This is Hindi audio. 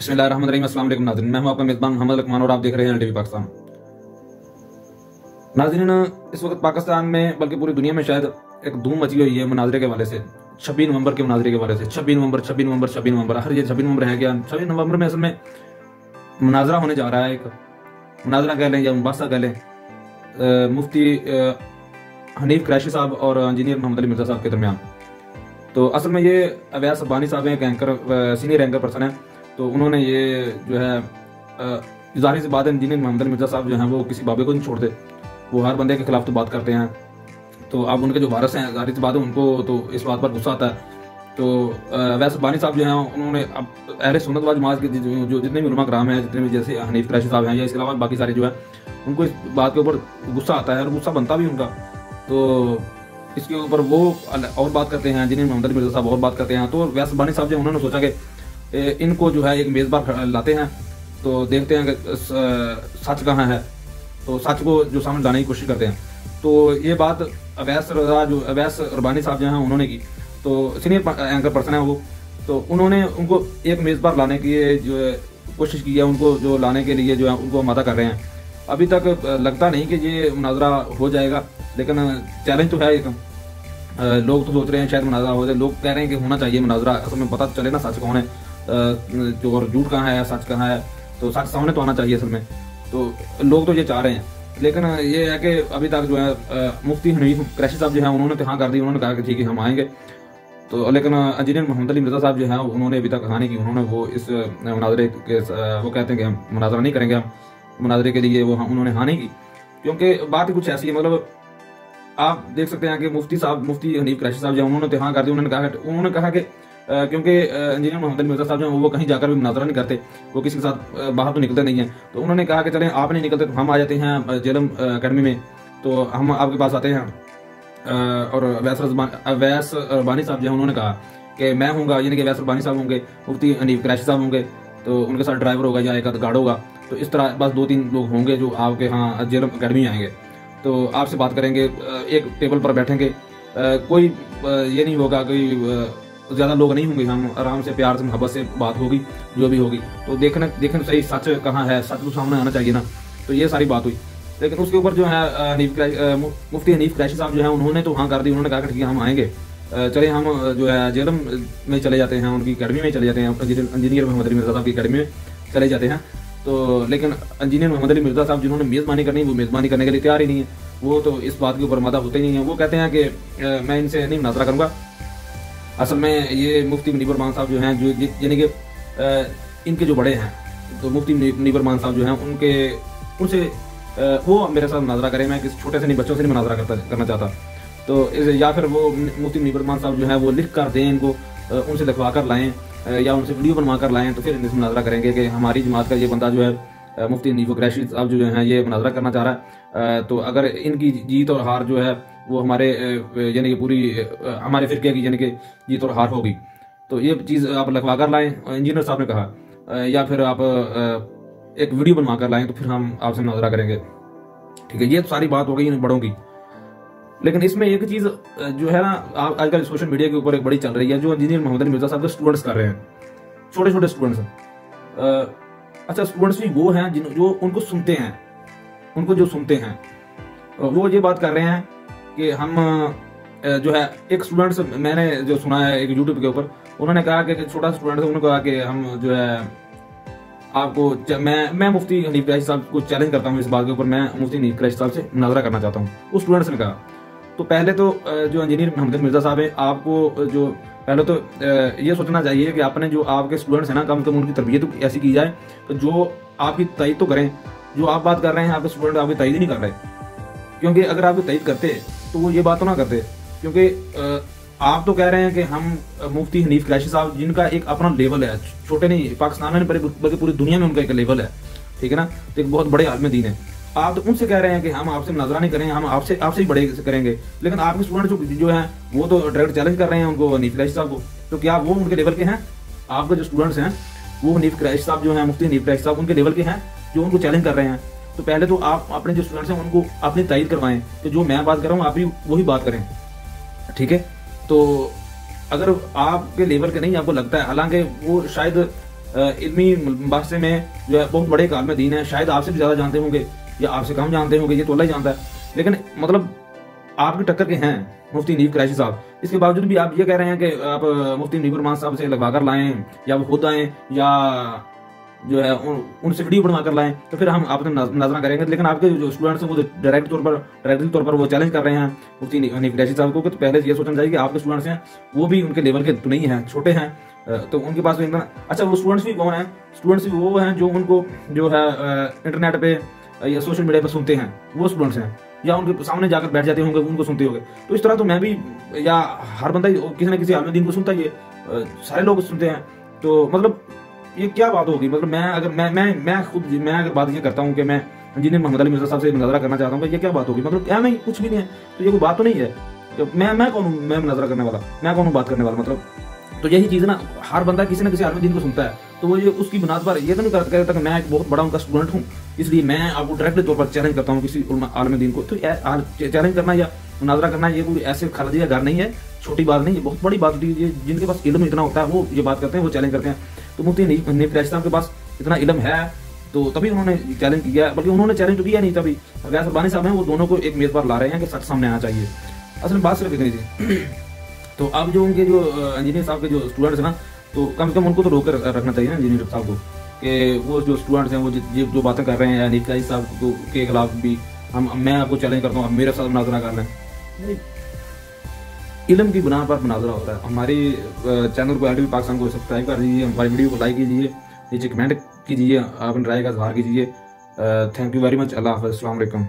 बिस्मिल्लाहिर्रहमानिर्रहीम। अस्सलाम वालेकुम नाज़रीन, मैं हूं आपका मेज़बान मोहम्मद लकमान और आप देख रहे हैं LTV पाकिस्तान। नाज़रीन, इस वक्त पाकिस्तान में बल्कि पूरी दुनिया में शायद एक धूम मची हुई है मुनाजरे के हवाले से। 26 नवंबर के मुनाजरे के हवाले से 26 नवंबर आखिर ये 26 नवंबर है क्या? 26 नवंबर में असल में मुनाजरा होने जा रहा है। एक मुनाजरा कह लें या मुबासा कह लें मुफ्ती हनीफ कुरैशी साहब और इंजीनियर मोहम्मद अली मिर्जा साहब के दरमियान। तो असल में ये अवैस अब्बानी साहब हैं, एक एंकर सीनियर एंकर पर्सन है। तो उन्होंने ये जो है जाहिर सी बात है, इंजीनियर मोहम्मद अली मिर्जा साहब जो हैं वो किसी बाबे को नहीं छोड़ते, वो हर बंदे के खिलाफ तो बात करते हैं। तो अब उनके जो वारिस हैं, जाहिर सी बात है उनको तो इस बात पर गुस्सा आता है। तो अवैस अब्बानी साहब जो हैं उन्होंने अब अहले सुन्नत व जमात के जो जितने भी उलमा कराम हैं, जितने भी जैसे हनीफ कुरैशी साहब हैं या इसके अलावा बाकी सारे जो है, उनको इस बात के ऊपर गुस्सा आता है और गुस्सा बनता भी उनका। तो इसके ऊपर वो और बात करते हैं, इंजीनियर मोहम्मद अली मिर्जा साहब और बात करते हैं। तो अवैस अब्बानी साहब जो उन्होंने सोचा कि इनको जो है एक मेज़बान लाते हैं, तो देखते हैं कि सच कहाँ है, तो सच को जो सामने लाने की कोशिश करते हैं। तो ये बात अवैस अब्बानी साहब जो हैं उन्होंने की। तो सीनियर एंकर पर्सन है वो, तो उन्होंने उनको एक मेज़बान लाने की जो है कोशिश की है, उनको जो लाने के लिए जो है उनको आमादा कर रहे हैं। अभी तक लगता नहीं कि ये मुनाजरा हो जाएगा, लेकिन चैलेंज तो है एक। लोग तो सोच रहे हैं शायद मुनाजरा हो जाए, लोग कह रहे हैं कि होना चाहिए मुनाजरा, असल में पता चले ना सच कौन है जो और झूठ कहाँ है, सच कहाँ है। तो सच सामने तो आना चाहिए असल में। तो लोग तो ये चाह रहे हैं, लेकिन ये है कि अभी तक जो है मुफ्ती हनीफ कुरैशी साहब जो है उन्होंने तो हाँ कर दी, उन्होंने कहा कि ठीक है हम आएंगे। तो लेकिन इंजीनियर मोहम्मद अली मिर्जा साहब जो है उन्होंने अभी तक कहा नहीं कि उन्होंने वो इस मुनाजरे के वो कहते हैं कि हम मुनाजरा नहीं करेंगे, हम मुनाजरे के लिए वो उन्होंने हाँ नहीं की। क्योंकि बात ही कुछ ऐसी है, मतलब आप देख सकते हैं कि मुफ्ती हनीफ कुरैशी साहब जो उन्होंने तो हाँ कर दी। उन्होंने कहा कि क्योंकि इंजीनियर मोहम्मद अली मिर्जा साहब जो वो कहीं जाकर भी मुनाजरा नहीं करते, वो किसी के साथ बाहर तो निकलते नहीं हैं। तो उन्होंने कहा कि चलें आप नहीं निकलते तो हम आ जाते हैं जेलम अकेडमी में, तो हम आपके पास आते हैं। और अवैस अब्बानी साहब जो है उन्होंने कहा कि मैं हूँगा, यानी कि अवैस अब्बानी साहब होंगे, मुफ्ती हनीफ कुरैशी साहब होंगे, तो उनके साथ ड्राइवर होगा या एक गार्ड होगा। तो इस तरह बस 2-3 लोग होंगे जो आपके यहाँ जेलम अकेडमी आएंगे, तो आपसे बात करेंगे, एक टेबल पर बैठेंगे। कोई ये नहीं होगा, कोई ज़्यादा लोग नहीं होंगे, हम आराम से प्यार से मोहब्बत से बात होगी जो भी होगी। तो देखने सही सच कहाँ है, सच तो सामने आना चाहिए ना। तो ये सारी बात हुई। लेकिन उसके ऊपर जो है मुफ्ती हनीफ कुरैशी साहब जो है उन्होंने तो हाँ कर दी। उन्होंने कहा कि ठीक है हम आएंगे, चले हम जो है जेलम में चले जाते हैं, उनकी अकेडमी में चले जाते हैं, इंजीनियर मोहम्मद अली मिर्जा साहब की अकेडमी में चले जाते हैं। तो लेकिन इंजीनियर मोहम्मद अली मिर्जा साहब जिन्होंने मेज़बानी करनी, वो मेज़बानी करने के लिए तैयार ही नहीं है। वो तो इस बात के ऊपर मादा होते ही नहीं है। वो कहते हैं कि मैं इनसे नहीं मुनाजरा करूँगा। असल में ये मुफ्ती मुनीब रहमान साहब जो हैं, जो यानी कि इनके जो बड़े हैं, तो मुफ्ती मुनीब रहमान साहब जो हैं उनसे वो मेरे साथ मुनाजरा करें, मैं किसी छोटे से नहीं, बच्चों से नहीं मुनाजरा करना चाहता। तो या फिर वो मुफ्ती मुनीब रहमान साहब जो हैं वो लिख कर दें इनको, उनसे लिखवा कर लाएँ या उनसे वीडियो बनवा कर लाएँ, तो फिर इनसे मुनाजरा करेंगे कि हमारी जमात का ये बंदा जो है मुफ्ती हनीफ कुरैशी साहब जो हैं ये मुनाजरा करना चाह रहा है। तो अगर इनकी जीत और हार जो है वो हमारे यानी कि पूरी हमारे फिरके की यानी कि जीत और हार होगी, तो ये चीज़ आप लिखवा कर लाएँ, इंजीनियर साहब ने कहा, या फिर आप एक वीडियो बनवा कर लाएँ, तो फिर हम आपसे मुनाजरा करेंगे। ठीक है, ये सारी बात हो गई इन बड़ों की। लेकिन इसमें एक चीज़ जो है ना, आजकल सोशल मीडिया के ऊपर एक बड़ी चल रही है, जो इंजीनियर मोहम्मद अली मिर्जा साहब के स्टूडेंट्स कर रहे हैं, छोटे छोटे स्टूडेंट्स। अच्छा, स्टूडेंट्स भी वो हैं जो उनको सुनते हैं, उनको जो सुनते हैं वो ये बात कर रहे हैं कि हम जो है एक स्टूडेंट्स, मैंने जो सुना है एक यूट्यूब के ऊपर, उन्होंने कहा कि छोटा स्टूडेंट है, उन्होंने कहा कि हम जो है आपको मैं मुफ्ती हनीफ कुरैशी साहब को चैलेंज करता हूँ इस बात के ऊपर, मैं मुफ्ती हनीफ कुरैशी साहब से मुनाजरा करना चाहता हूँ। उस स्टूडेंट्स ने कहा। तो पहले तो जो इंजीनियर मोहम्मद अली मिर्जा साहब है, आपको जो पहले तो ये सोचना चाहिए कि आपने जो आपके स्टूडेंट्स हैं ना, कम से कम उनकी तरबियत ऐसी की जाए तो जो आपकी तईद तो करें। जो आप बात कर रहे हैं, आपके स्टूडेंट आपकी तईद ही नहीं कर रहे, क्योंकि अगर आपकी तईद करते तो वो ये बात तो ना करते। क्योंकि आप तो कह रहे हैं कि हम मुफ्ती हनीफ कुरैशी साहब, जिनका एक अपना लेवल है, छोटे नहीं पाकिस्तान में बल्कि पूरी दुनिया में उनका एक लेवल है, ठीक है ना, तो एक बहुत बड़े आलिम दीन है। आप तो उनसे कह रहे हैं कि हम आपसे मुनाजरा नहीं करेंगे, हम आपसे ही बड़े करेंगे। लेकिन आपके स्टूडेंट जो हैं वो तो डायरेक्ट चैलेंज कर रहे हैं उनको, हनीफ कुरैशी साहब को। तो क्या वो उनके लेवल के हैं? आपके जो स्टूडेंट्स हैं वो हनीफ कुरैशी साहब जो हैं, मुफ्ती हनीफ कुरैशी साहब उनके लेवल के हैं जो उनको चैलेंज कर रहे हैं। तो पहले तो आप अपने जो स्टूडेंट्स हैं उनको अपनी तायद करवाएं कि जो मैं बात कर रहा हूँ आप भी वही बात करें, ठीक है। तो अगर आपके लेवल के नहीं आपको लगता है, हालांकि वो शायद इल्मी बास्ते में जो है बहुत बड़े आलिम दीन है, शायद आपसे भी ज़्यादा जानते होंगे या आपसे कम जानते होंगे, ये तो अल्लाह ही जानता है, लेकिन मतलब आपकी टक्कर के हैं मुफ्ती नईब कुरैशी साहब। इसके बावजूद भी आप ये कह रहे हैं कि आप मुफ्ती नईब रहमान साहब से लगवा कर लाएं या वो खुद आएँ या जो है उनसे वीडियो बनवा कर लाएं, तो फिर हम आपसे नजरा करेंगे। लेकिन आपके जो स्टूडेंट्स हैं वो डायरेक्टली तौर पर वो चैलेंज कर रहे हैं मुफ्ती नईब कुरैशी साहब को। तो पहले ये सोचना चाहिए कि आपके स्टूडेंट्स हैं वो भी उनके लेवल के तो नहीं हैं, छोटे हैं, तो उनके पास इतना अच्छा। वो स्टूडेंट्स भी कौन है? स्टूडेंट्स भी वो हैं जो उनको जो है इंटरनेट पे या सोशल मीडिया पर सुनते हैं, वो स्टूडेंट्स हैं, या उनके सामने जाकर बैठ जाते होंगे, उनको सुनते होंगे। तो इस तरह तो मैं भी या हर बंदा किसी न किसी आलिम दीन को सुनता ही है, सारे लोग सुनते हैं। तो मतलब ये क्या बात होगी? मतलब मैं खुद अगर बात ये करता हूँ कि मैं इंजीनियर मोहम्मद अली मिर्जा साहब से मुनाजरा करना चाहता हूँ, ये क्या बात होगी? मतलब क्या नहीं, कुछ भी नहीं है, तो ये कोई बात तो नहीं है। तो मैं कौन हूँ? मैं मुनाजरा करने वाला, मैं कौन हूँ बात करने वाला? मतलब तो यही चीज़ ना, हर बंदा किसी न किसी आलिम दीन को सुनता है, तो वो ये उसकी बुनियाद पर ये तो नहीं कहता कि मैं एक बहुत बड़ा उनका स्टूडेंट हूँ, इसलिए मैं आपको डायरेक्टली तौर पर चैलेंज करता हूँ किसी आलिम दीन को। तो चैलेंज करना या मुनाजरा करना ये कोई ऐसे खाली का घर नहीं है, छोटी बात नहीं है, बहुत बड़ी बात होती है। जिनके पास इल्म इतना होता है वो ये बात करते हैं, वो चैलेंज करते हैं। तो मुफ्ती नईब कुरैशी साहब के पास इतना इल्म है तो तभी उन्होंने चैलेंज किया, बल्कि उन्होंने चैलेंज तो किया नहीं, तभी गैस रब्बानी साहब हैं वो दोनों को एक मेज पर ला रहे हैं कि सच सामने आना चाहिए। असल में बात सिर्फ इतनी थी। तो अब जो उनके जो इंजीनियर साहब के जो स्टूडेंट्स हैं ना, तो कम से कम उनको तो रोक कर रखना चाहिए ना इंजीनियर साहब को, कि वो जो स्टूडेंट्स हैं वो जो बातें कर रहे हैं नईब कुरैशी साहब के खिलाफ भी मैं आपको चैलेंज करता हूँ, आप मेरे साथ मुनाजरा कर लें। इल्म की बुनियाद पर मुनाजरा होता है। हमारे चैनल को RTV पाकिस्तान को सब्सक्राइब कर दीजिए, हमारी वीडियो को लाइक कीजिए, नीचे कमेंट कीजिए, अपनी राय का इजहार कीजिए। Thank you very much. अल्लाह हाफ़िज़, अस्सलाम वालेकुम।